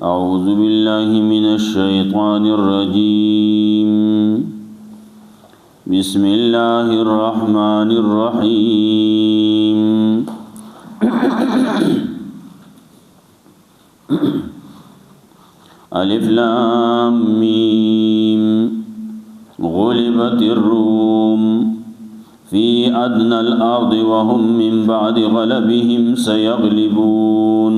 أعوذ بالله من الشيطان الرجيم بسم الله الرحمن الرحيم ألف لام ميم غلبت الروم في أدنى الأرض وهم من بعد غلبهم سيغلبون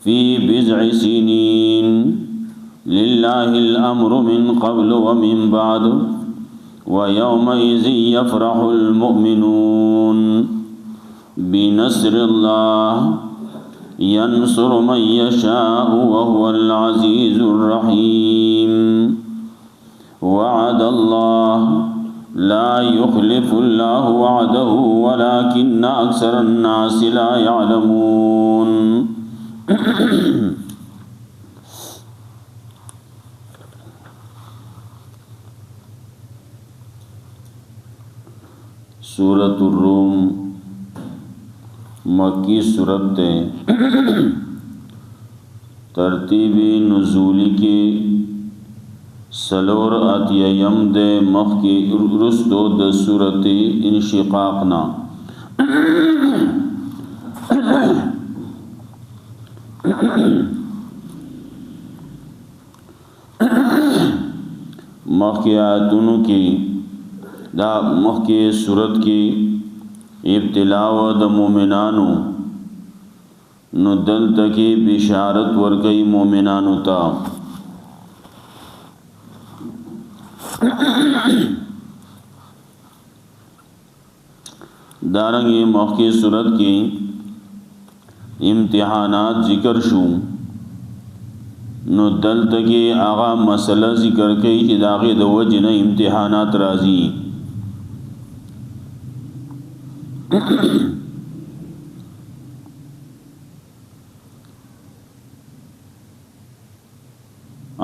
في بضع سنين لله الأمر من قبل ومن بعد ويومئذ يفرح المؤمنون بنصر الله ينصر من يشاء وهو العزيز الرحيم وعد الله لا يخلف الله وعده ولكن أكثر الناس لا يعلمون سورة الروم مکی سورت ہے ترتیب نزولی کی سلور اتیم دے مخ کی رستو د سورت انشقاقنا مخ کی آیتونو کی دا مخ کی سورت کی ابتلا و د مومنانو نو دلته کې بشارت ورکړي مومنانو ته دارنګه مخ کی سورت کې امتحانات ذکر شو نو دلته کې هغه مسله ذکر کړي چې داغه د وجه نه امتحانات راځي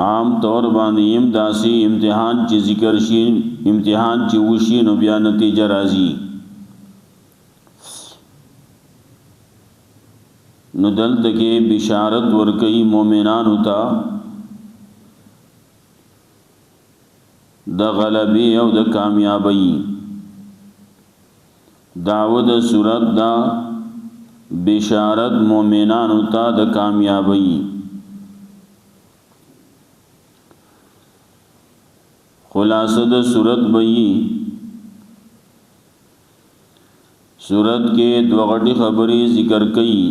عام طور باندې داسي امتحان چې ذکر شي امتحان چې وشي نو بیا نتیجه راځي نو دلته کې بشارت ورکړي مؤمنانو ته د غلبي او د کامیابی دعوت سورت دا بشارت مومنانو ته د کامیابی خلاصه د سورت بئی سورت کې دوه غټي خبرې ذکر کړي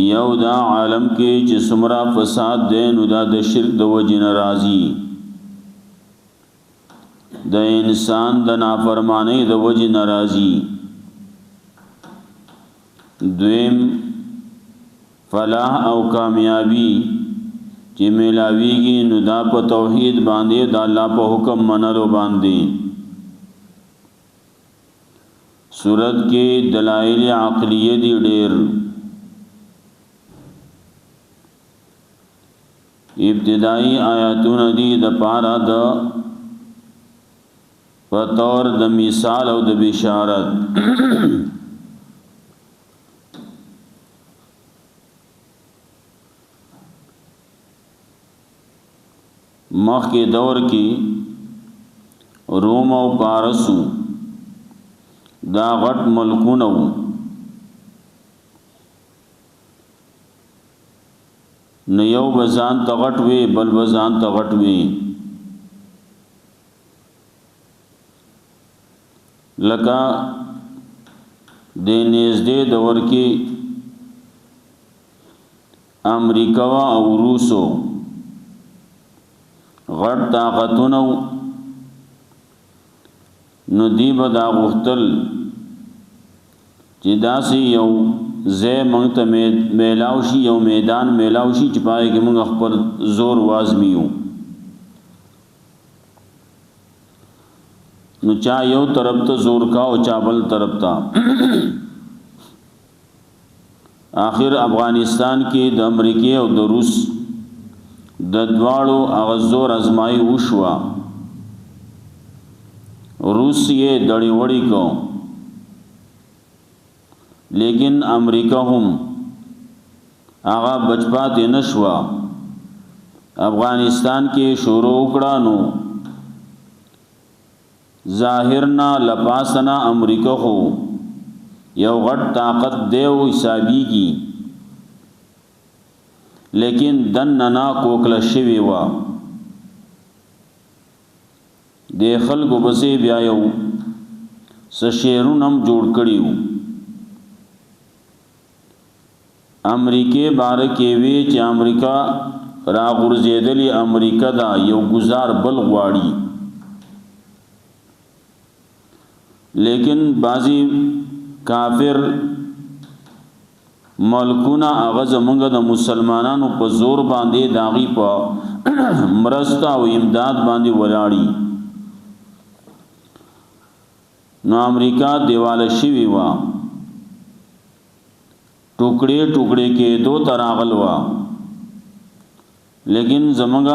یو دا عالم کې چې څومره فساد دی نو دا د شرک د وجې نه راځي د انسان د نافرمانی د وجه ناراضی دویم فلاح او کامیابی چې ملاویږي نو دا په توحید باندې د الله په حکم منلو باندې سورت کې دلائل عقلیه دي ډېر ابتدائی آیاتونه دي د پاره د بطور د مثال او د بشارت مخ کے دور کی روم او پارسو دا غټ ملکونه نو یو بزان تغټ وی بل بزان تغټ وی لکا د نږدې دور کې امریکا او روسو غټ طاقتونه نو دی به دا غختل چې داسې یو زه مونږ ته میلاو شي یو میدان میلاو شي چې پای کې مونږ خپل زور وازمیو نو چا یو طرف ته زور کا او چا بل طرف ته آخر افغانستان کې د امریکای او د روس د دواړو هغه زور ازمایي وشوه روس یې دړې وړې کو لیکن امریکا هم هغه بچپات نشوا افغانستان کې شروع وکړه نو ظاهرنا لپاسنا امریکا خو یو غټ طاقت دیو حسابيږي لیکن دننا کوکل شوی وا د خلکو بسې بیا یو سشیرون هم جوړ کړیو امریکای بار کې وی چې امریکا را غورځېدلی امریکا دا یو گزار بل غواړي لیکن بعضی کافر ملکونه هغه زمونږ د مسلمانانو په زور باندې داغي په مرسته او امداد باندې ولاړی نو امریکا دیواله شوی وا ټوکړې ټوکړې کې دو تراغل وا لیکن زمونږ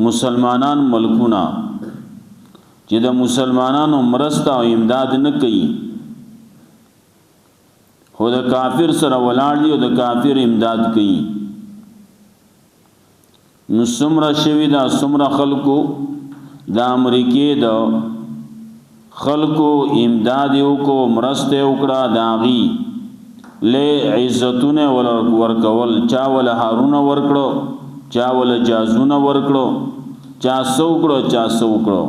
مسلمانان ملکونه چې د مسلمانانو مرسته او امداد نه کوي خو د کافر سره ولاړ دي او د کافر امداد کوي نو څومره شوي دا څومره خلکو د امریکې د خلکو امداد وکړو مرسته وکړه داغي له عزتونه ورکول چا ول هارونه ورکړو چا ول جازونه ورکړو چا سوکړو چا سوکړو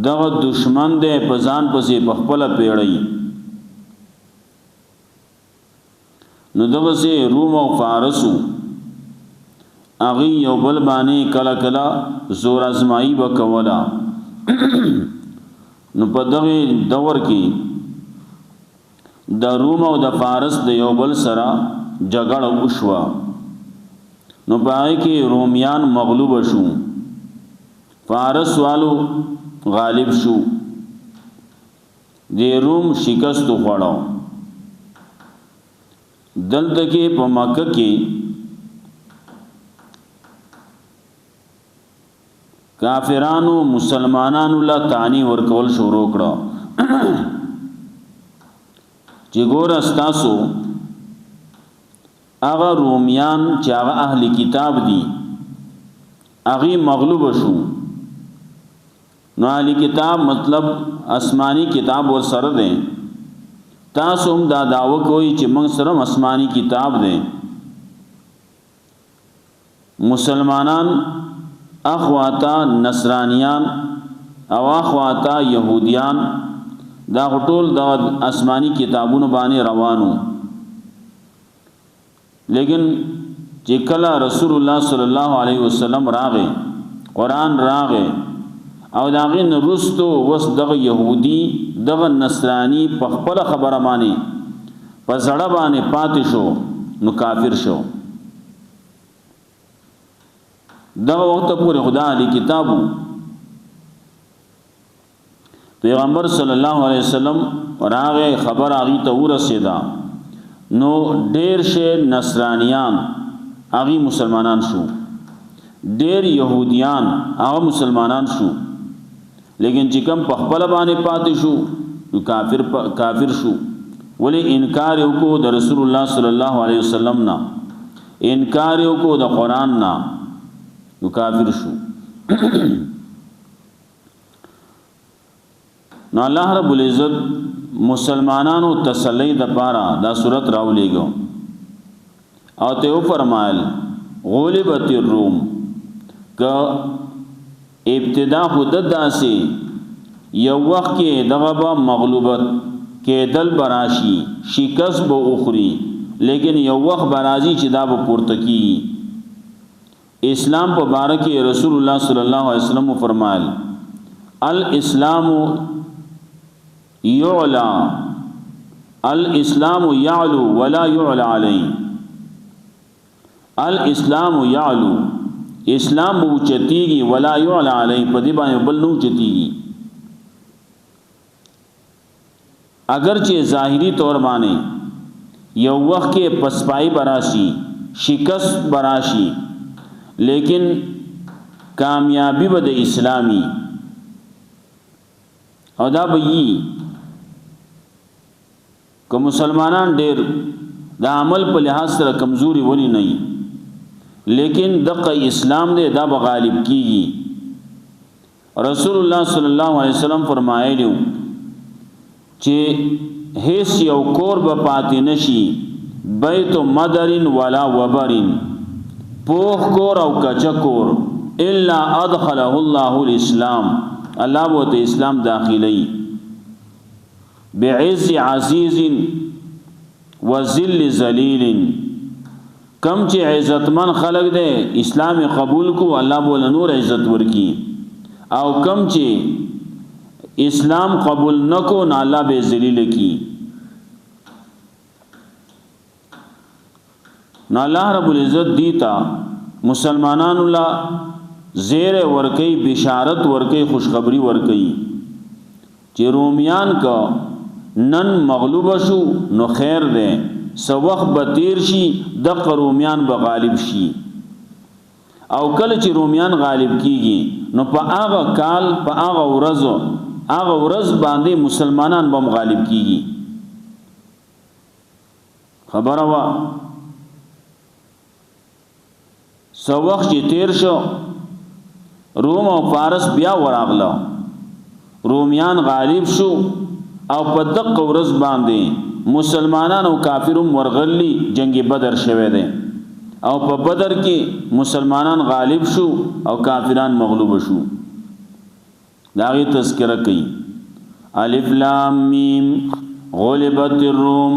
دغه دشمن دې پزان پسې بخپل پیړی نو دغه سي روم او فارسو اغي یو بل باندې کلا کلا زور ازمایي وکولا نو په دغه دور کې د روم او د فارس د یو بل سره جګړه وشوه نو پای کې رومیان مغلوب شو فارس والو غالب شو د روم شکست خوړو دلته کې په مکه کې کافرانو مسلمانانو لا تانی ورکول شروع کړه چې ګور استاسو هغه رومیان چې هغه اهل کتاب دي هغه مغلوب شو نو اهل کتاب مطلب آسمانی کتاب ور سره ده تاسو هم دا داوا کوي چې موږ سره آسمانی کتاب ده مسلمانان اخواتا نصرانیان او اخواتا يهوديان دا ټول د آسمانی کتابونو باندې روانو لیکن چې کله رسول الله صلی الله علیه وسلم راغې قران راغې او داغه نرستو وس دغه يهودي دغه نصراني په خپل خبره باندې په زړه باندې پاتې شو نو کافر شو دغه وخت پورې خدا علی کتابو پیغمبر صلی الله علیه وسلم راغه خبر اغي ته ورسېدا نو ډېر شه نصرانیان اغي مسلمانان شو ډېر يهوديان هغه مسلمانان شو لیکن چې کوم په خپل باندې پاتې شو نو کافر شو ولی انکار وکړو د رسول الله صلی الله علیه وسلم نه انکار وکړو د قران نه نو کافر شو نو الله رب العزت مسلمانانو تسلی د پاره دا صورت راولېګو او ته فرمایل غلبت الروم ک ابتدا خود داسي یو وخت کې دغه با مغلوبت کې دل براشي شکست به اخري لیکن یو وخت برازي چې دا به پورته کی اسلام په باره کې رسول الله صلی الله علیه وسلم فرمایل الاسلام يعلى الاسلام يعلو ولا يعلى عليه الاسلام يعلو اسلام بو چتیږي ولا يعلى عليه په دې باندې بل نو چتیږي اگر چې ظاهری طور باندې یو وخت کې پسپای براشي شکست براشي لیکن کامیابی به د اسلامی او دا به یي که مسلمانان ډېر دا عمل په لحاظ سره کمزوري ونی نه لیکن دغه اسلام دې دا به غالب کیږي. رسول الله صلی الله علیه وسلم فرمایلیو چې هیڅ یو کور به پاتې نشي بیت مدرن ولا وبرن پوخ کور او کچا کور الا ادخله الله الاسلام الله به اسلام داخلي بعز عزیز وذل ذلیل. کم چې عزتمن خلق دے اسلام قبول کو الله بوله نور عزت ورکی او کم چې اسلام قبول نکو نه الله به ذلیل کی. نو الله رب العزت دیتا مسلمانانو لا زیر ورکی بشارت ورکی خوشخبری ورکی چې رومیان کا نن مغلوب شو نو خیر دے سو وخت به تیر شي د رومیان به غالب شي او کله چې رومیان غالب کیږي نو په هغه کال په هغه ورځ باندې مسلمانان به غالب کیږي. خبره وا سو وخت چې تیر شو روم او فارس بیا وراغله رومیان غالب شو او په دغه ورځ باندې مسلمانان او کافرون ورغلی جنگ بدر شوه دي او په بدر کې مسلمانان غالب شو او کافران مغلوب شو. داغي تذکرہ کوي الف لام میم غلبت الروم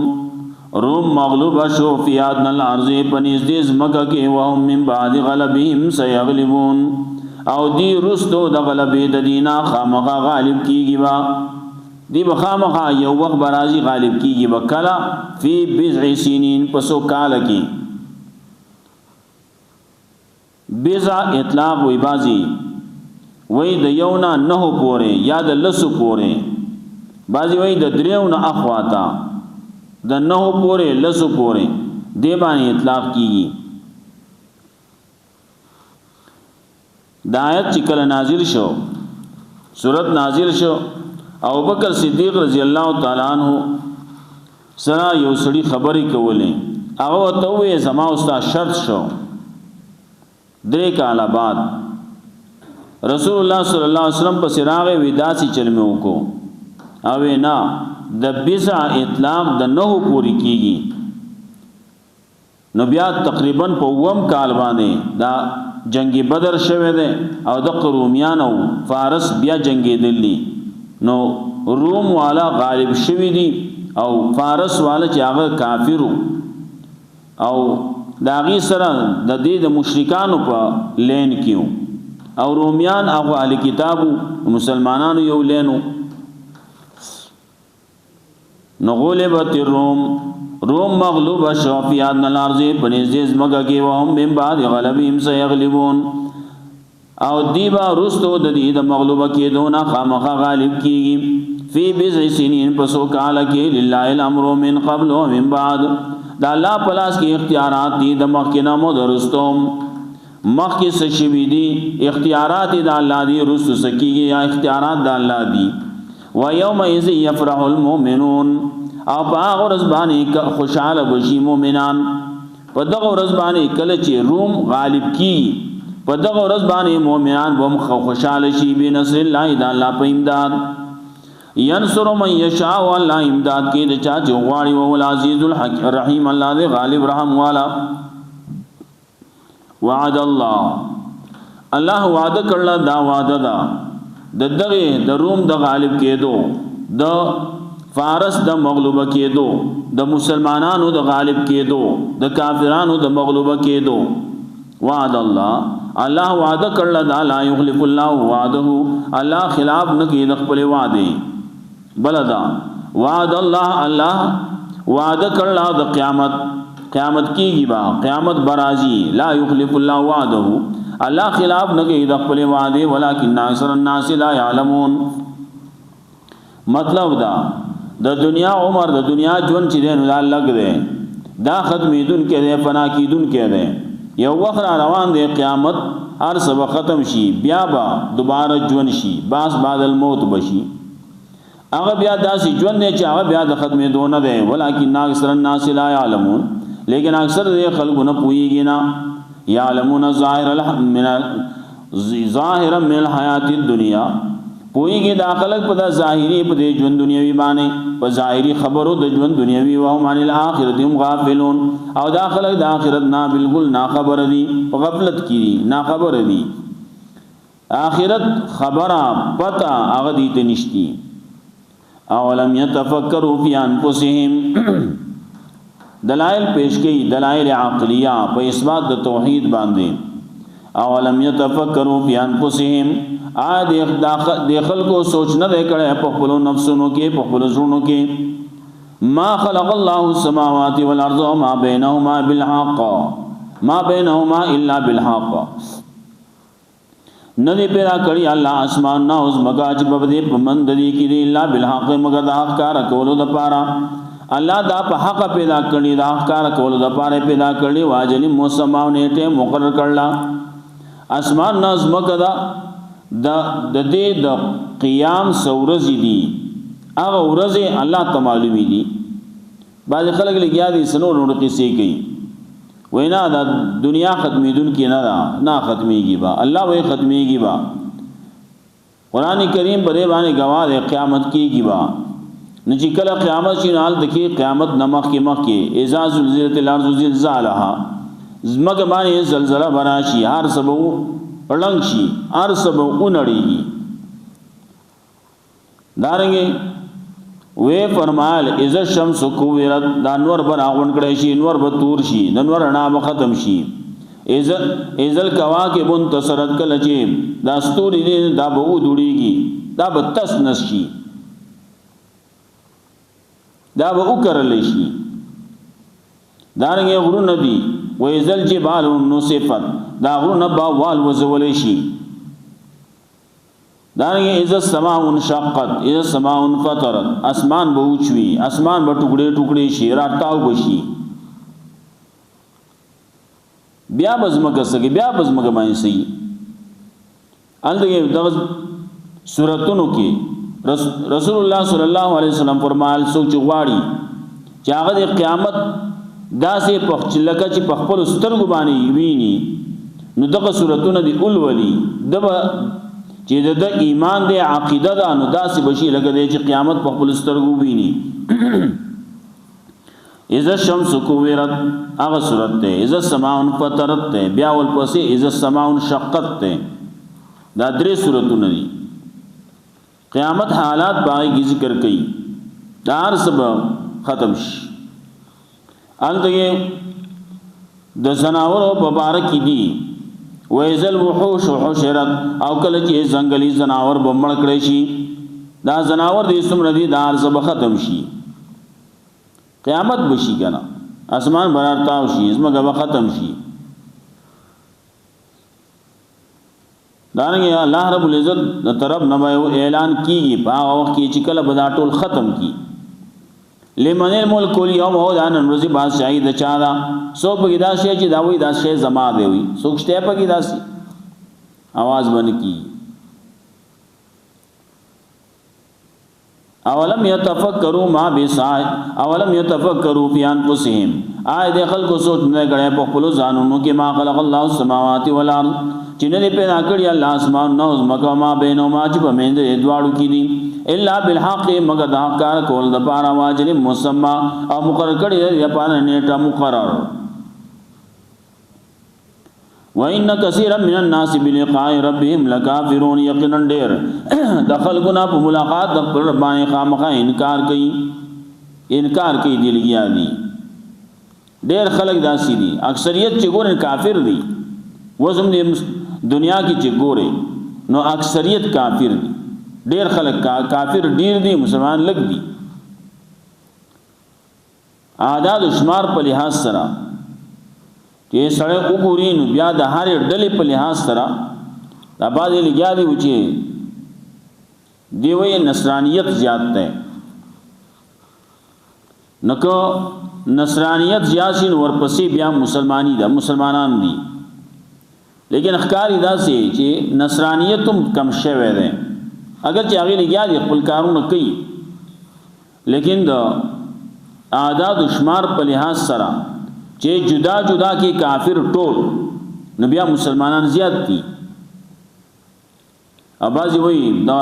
روم مغلوب شو فی ادنى الارض پنځ دې زمکه کې وهم من بعد غلبهم سيغلبون او دی رستو د غلبې د دینا خامخا غالب کیږي وا دی بخامخا یو وخت برازي غالب کیږي وکلا فی بضع سنین پسو کال کی. بضع اطلاق وی بازی وی د یونا نه پوره یا د لسو پوره بازی وی د دریو نه اخواتا د نه پوره لسو پوره دی باندې اطلاق کیږي. د آیت چې کله نازل شو سورت نازل شو ابو بکر صدیق رضی الله تعالی عنہ سره یو سړي خبرې کولې هغه ته وې زما استاد شرط شو 3 کال بعد رسول الله صلی الله علیه وسلم په سراغه وداسي چلمه وکړو او نه د بضع اطلاق د نه پوری کیږي نو بیا تقریبا په وم کال باندې دا جنگی بدر شوه ده او د رومیان او فارس بیا جنگی دلی نو روم والا غالب شوی دی او فارس والا چې هغه کافرو او داغي سره د دې د مشرکانو په لین کیو او رومیان هغه اهل کتابو مسلمانانو یو لینو. نو غلبت الروم روم مغلوب شو فی ادنى الارض پنځ مګه کې وهم من بعد غلبهم سيغلبون او دیبا رستو د دې د مغلوبه کېدو نه خامخا غالب کیږي فی بضع سنین پسو کال کې لله الامر من قبل و من بعد دا الله پلاس کې اختیارات دي د مخکې مو درستوم مخکې سشوی دي اختیارات د الله دي رستو سکیږي یا اختیارات د الله دي. و یوم اذ یفرح المؤمنون او په هغه ورځ باندې خوشاله بشي مؤمنان په دغه ورځ باندې کله چې روم غالب کیږي په دغه ورځ باندې مؤمنان به خوشاله شي به نصر الله د الله په امداد ينصر من يشاء والله امداد کې د چا چې غواړي او العزيز الرحيم الله دې غالب رحم والا. وعد الله وعده کړل دا وعده دا دغه د روم د غالب کېدو د فارس د مغلوبه کېدو د مسلمانانو د غالب کېدو د کافرانو د مغلوبه کېدو. وعد الله وعده کړل دا لا يخلف الله وعده الله خلاف نه کوي د خپل وعده بلدا. وعد الله وعده کړل د قیامت کیږي با قیامت برازي لا يخلف الله وعده الله خلاف نه کوي د خپل وعده ولکن اکثر الناس لا يعلمون. مطلب دا د دنیا عمر د دنیا ژوند چې دین الله لګ دی دا ختمیدون کې دی فنا کیدون کې دی یو وخت روان دی قیامت هر سبا ختم شي بیا با دوباره ژوند شي باس بعد الموت بشي هغه بیا داسې ژوند دی چې هغه بیا د ختمېدو نه دی. ولکن اکثر الناس لا يعلمون، لیکن اکثر د خلکو نه پوهېږي نه. یعلمون ظاهرا من الحیات الدنیا، پوهېږي دا خلک په دا ظاهري په دې ژوند دنیوي باندې، په ظاهري خبرو د ژوند دنیوي. وهم عن الاخرة هم غافلون، او دا خلک د آخرت نه بالکل ناخبر دي، په غفلت کې دي، ناخبر دي. آخرت خبره پته هغه دې ته نشتی. اولم يتفکروا فی انفسهم، دلائل پیش کړي، دلائل عقلیه په اثبات د توحید باندې. اولم يتفکروا فی انفسهم، د خلکو سوچ نه کړي په خپل نفسونو کې، په خپل زړونو کې. ما خلق الله السماوات والارض وما بينهما بالحق، ما بينهما الا بالحق. ندی پیدا کړی الله اسمان نه اوس مګاج په دې پمند دي کې دی الا بالحق، مگر دا حق کار کولو د پاره. الله دا په حق پیدا کړی، دا حق کار کولو د پاره پیدا کړی. واجل مسمع نیټه مقرر کړلا اسمان نه اوس مګدا د دې د قیام سورز دي، هغه ورځې الله ته معلومي دي. بعض خلک لګیا دي سنور نور قصې کوي، وینا دا دنیا ختمیدون کی نه دا، نه ختمیږي با، الله وې ختمیږي با. قران کریم پرې باندې گواه دی قیامت کیږي با. نو چې کله قیامت شي حال دکی قیامت نمخ کې مخ کې اذا زلزلت الارض زلزالها، زمګ باندې زلزلہ براشي، هر سبو پړنګ شي، هر سبو اونړيږي. دارنګي وی فرمایل اذا الشمس كورت، دا نور بر اغون کړي شي، نور به تور شي، د نور رڼا به ختم شي. اذا الكواكب انتصرت، کله چې دا ستوري دي دا به ودوړيږي، دا به تس نشي، دا به وکړل شي. دارنګه غرونه دي و اذا الجبال نصفت، دا غرونه با وال وزول شي. دارنګه اذا السماء انشقت، اذا السماء انفطرت، اسمان به اوچوي، اسمان به ټوکړي ټوکړي شي، راتاو بشي. بیا بزمګه سګي، بیا بزمګه باندې سي. الته دغه سوراتونو کې رسول الله صلی الله علیه وسلم فرمایل سوچ غواړي چې هغه د قیامت داسې په لکه چې په خپل سترګو باندې ویني، نو دغه سوراتونه دی اولولي دبا چې د ایمان دی عقیده ده، نو داسې بشي لکه دی چې قیامت په خپل سترګو ویني. اذا الشمس كورت هغه صورت ده، اذا السماء انفطرت ده، بیا ولپسې اذا السماء انشقت ده. دا درې صورتونه دي. قیامت حالات باندې کی ذکر کړي، دار سب ختم شي. الته د زناورو مبارک دي وَإِذَا الْوُحُوشُ حُشِرَتْ، او کله چې ځنګلي زناور بمړ کړي شي، دا زناور دې څومره دي دار سب ختم شي. قیامت بشي کنه، اسمان برارتاو شي، زمګه ختم شي. دانګه الله رب العزت د طرف نه اعلان کیږي په هغه وخت کې چې کله بدا ټول ختم کی. لمن الملك اليوم، هو دان روزي بادشاہي د چا دا، سو په دا شي چې دا وي دا شی زما دی وي، سوچته په کې داسي आवाज باندې کی. اولم يتفکروا ما بصائد، اولم يتفکروا فی انفسهم، آی د خلکو سوچ نه غړې په خپل ځانونو کې ما خلق الله السماوات والارض، چې نه پیدا کړی الله اسمان نو زمکه ما بینهما چې په مند دواړو کې دي، الا بالحق مگر دا کار کول د پاره واجب مسمى او مقرر کړی دی په نیټه مقرر. وان كثيرا من الناس بلقاء ربهم لكافرون، یقینا ډیر د خلقنا په ملاقات د رب باندې خامخا انکار کوي دی لګیا دي. ډیر خلک داسي دي، اکثریت چې ګورن کافر دي. وزم دې دنیا کې چې ګوره نو اکثریت کافر دي، ډیر خلک کافر ډیر دي، مسلمان لګ دي. اعداد شمار په لحاظ سره چې سره وګوري نو بیا د هر ډلې په لحاظ سره دا باندې لګیا دي چې دیوې نصرانیت زیات ده. نکو نصرانیت زیات شین ورپسې بیا مسلمانی ده، مسلمانان دي. لیکن اخکاری دا سي چې نصرانیت هم کم شوه ده. اگر چې هغه لګیا دي خپل کارونه کوي، لیکن د اعداد و شمار په لحاظ سره چې جدا جدا کې کافر ټول نو بیا مسلمانان زیات دي. اباځي وایي دا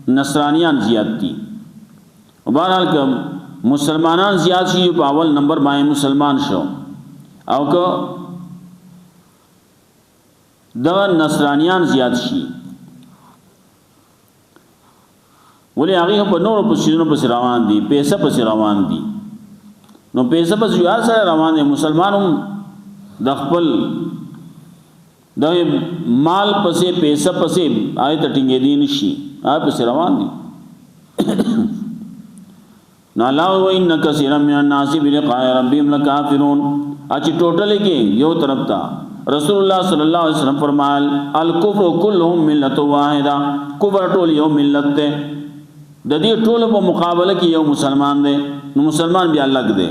نصرانیان زیات دي. بهرحال که مسلمانان زیات شي په اول نمبر باندې مسلمان شو او که دا نصرانیان زیات شي ولی هغه په نورو پسینو پس روان دي، پیسې پس روان دي. نو پیسې پس یو سره روان دي، مسلمانوں د خپل د مال پسې پیسې پسې آیت ټینګې دي نشي، هغه پس روان دي. نو الله و ان کثیر من الناس بلقاء ربهم لکافرون. اچ ټوټل کې یو طرف تا رسول الله صلی الله علیه وسلم فرمایل الکفر كلهم ملت واحده، کفر ټول یو ملت ده. د دې ټولو په مقابله کې یو مسلمان دی، نو مسلمان بیا الګ دی.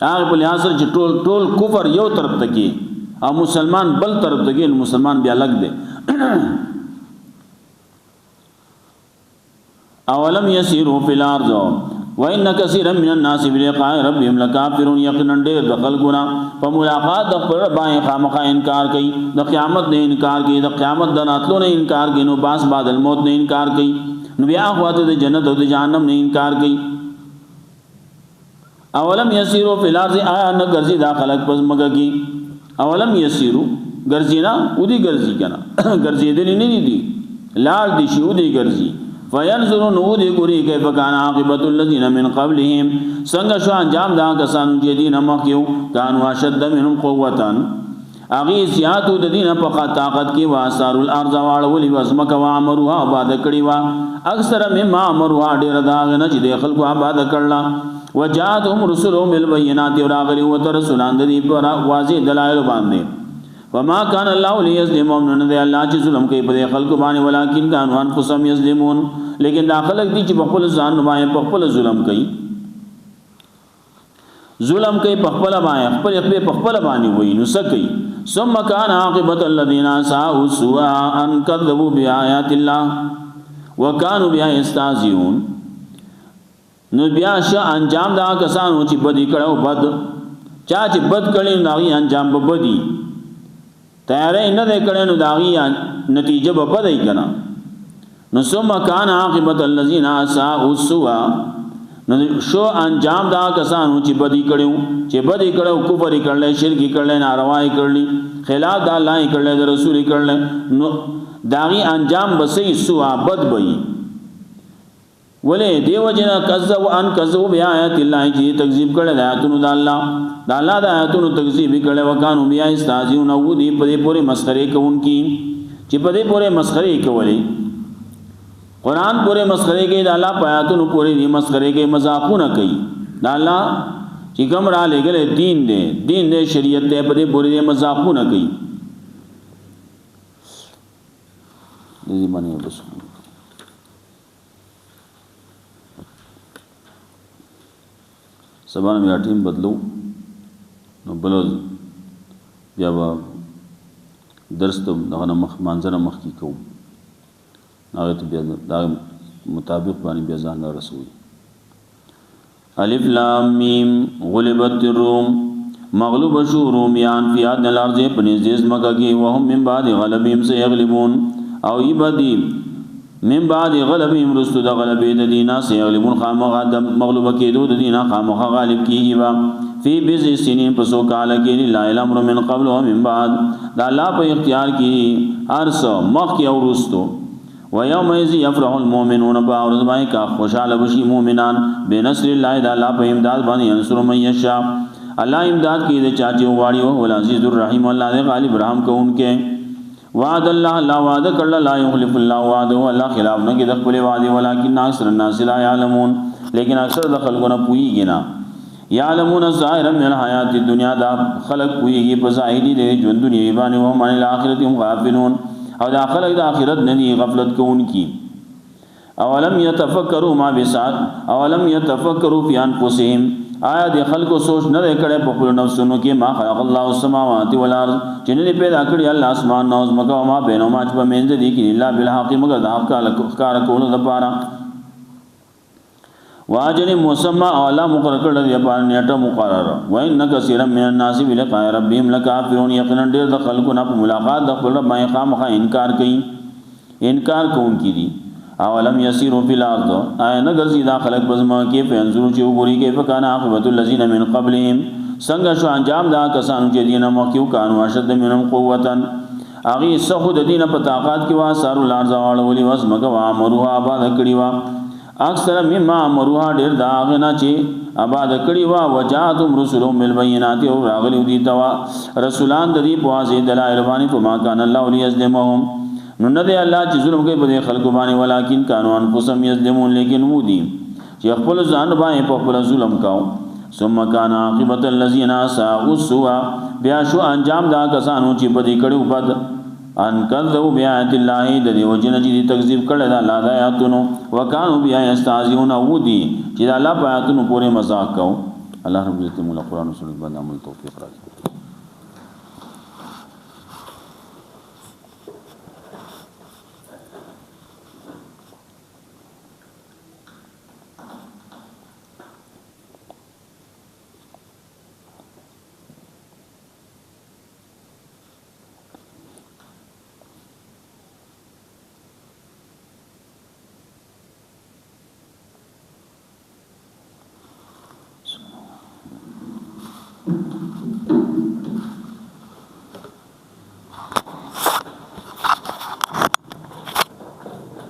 هغه په لحاظ سره چې ټول کفر یو طرف ته کې او مسلمان بل طرف ته کې، نو مسلمان بیا الګ دی. اولم یسیروا فی الارض وان کثیرا من الناس بلقاء ربهم لکافرون. یقینا ډېر د خلکونه په ملاقات د پر باندې خامخا انکار کوي، د قیامت نه انکار کوي، د قیامت د راتلو نه انکار کوي، نو باس بعد الموت نه انکار کوي، نو بیا خواته د جنت او د جهنم نه انکار کوي. اولم یسیروا فی الارض، آیا نه ګرځي دا خلک پس مګه کی. اولم یسیروا ګرځي نه او دی ګرځي کنه ګرځي دې نه دي لار دي شو دی ګرځي. فینظرون او دی ګوري کیف کان عاقبت الذین من قبلهم، څنګه شو انجام دا کسانو چې دین مخیو کانوا اشد منهم قوتا، اغي زیاتو د دین په طاقت کې واسار الارض واړولي واسمک وامروها آباد کړي وا اکثر مما امروها ډیر دا نه چې د خلکو آباد کړلا. وجاءتهم رسلهم بالبينات وراغلي وترسلان د دې پر واضح دلایل باندې. وما كان الله ليظلمهم، ان الله چې ظلم کوي په خلکو باندې، ولکن كانوا انفسهم يظلمون، لیکن داخله دي چې په خپل ځان باندې په خپل ظلم کوي، ظلم کوي په خپل باندې، خپل په خپل باندې وایي نو سکي. ثم كان عاقبة الذين ساءوا سوءا ان كذبوا بآيات الله وكانوا بها يستهزئون. نو بیا ش انجام دا کسانو چې بدی کړو بد، چا چې بد کړي نو هغه انجام به بدی، تیارې نه دې کړي نو دا هغه نتیجه به بدی کنه. نو ثم كان عاقبة الذين ساءوا سوءا، نو شو انجام دا کسانو چې بدی کړو، چې بدی کړو کفر کړل، شرک کړل، نارواي کړل، خلاف د الله کړل، د رسول کړل، نو داغي انجام بسې سوء بد وي. ولې دیو جنا کذب ان کذب بیاات الله، چې تکذیب کړل آیاتونو د الله، د الله د آیاتونو تکذیب کړل. وکانو بیا استهزئون، او دې په دې پورې مسخره کوونکی، چې په دې پورې مسخره کوي، قرآن پورې مسخره کوي، د الله په آیاتونو پورې دې مسخره کوي، مذاقونه کوي. د الله چې کوم را لګل دین دې شریعت ته په دې پورې دې مذاقونه کوي. دې باندې بس سبا بیا ټیم بدلو، نو بل بیا به درس ته دغه منظره مخ کی کوم، هغه ته بیا دا مطابق باندې بیا ځان رسوي. الف لام میم غلبت الروم، مغلوب شو رومیان فی ادنى الارض، پنځه مکه کې، وهم من بعد غلبهم سيغلبون، او ایبدی من بعد غلبهم رستو د غلبې د دینا سيغلبون، خامخا د مغلوب کېدو د دینا خامخا غالب کیږي. با فی بضع سنین، پسو کال کې لا الامر من قبل و من بعد، دا الله په اختیار کې ارس مخ کې او رستو. و یوم یفرح المؤمنون، باورز باندې کا خوشاله بشي مؤمنان، بنصر الله، دا الله په امداد باندې، انصر من یشاء، الله امداد کې د چاچو واړي، او العزیز الرحیم، الله دې غالب رحم کوونکې. وعد الله، لا وعده کړل، لا یخلف الله وعده، الله خلاف نه کې د خپل وعده، ولکن اکثر الناس لا يعلمون، لیکن اکثر د خلکو نه پوهیږي نه. یعلمون ظاهرا من الحیات الدنیا، دا خلق پوهیږي په ظاهري د ژوند دنیا باندې، او عن الاخرت هم غافلون، او دا خلق د آخرت نه دي غفلت کوونکي. اولم يتفکروا ما بسات، اولم يتفکروا فی انفسهم، آیا د خلکو سوچ نه کړي په خپل نفسونو کې، ما خلق الله السماوات والارض، چې نه پیدا کړی الله اسمان او زمکه، او ما بینهما چې په منځ دي کې، الا بالحق، مگر د حق کار کولو لپاره. واجل مسمى اولا مقرر کړل دی په نیټه مقرره وان کثیر من الناس بلقاء ربهم لکافرون یقینا ډیر د خلکو نه په ملاقات د خپل رب باندې خامخا انکار کوي انکار کوونکي دي اولم یسیروا فی الارض نه ګرځي دا خلک پزما کې فینظروا چې وګوري کې فکان عاقبت الذین من قبلهم څنګه شو انجام دا کسانو چې دینه مخکیو کانو اشد منهم قوتا اغي سخو د دینه په طاقت کې وا سارو لارځ واړولي وس مګه وا امروها آباد کړي وا اکثر مما امروها ډیر دا غنا چې آباد کړي وا وجاتهم رسلهم بالبينات او راغلي دي توا رسولان د دې په واځي دلایل باندې په ما کان الله ليظلمهم نو نه دی الله چې ظلم کوي په خلکو باندې ولکن کانوا انفسهم یظلمون لیکن وو دي چې خپل ځان باندې په خپل ظلم کاو ثم كان عاقبت الذين اساءوا السوء بیا شو انجام دا کسانو چې په دې کړي بد ان کذبوا بآیات الله د دې وجنه چې تکذیب کړل د الله د آیاتونو وکانو بیا یستهزئون ودي چې الله په آیاتونو پورې مذاق کوي الله رب دې موږ قرآن او سنت باندې عمل توفیق راکړي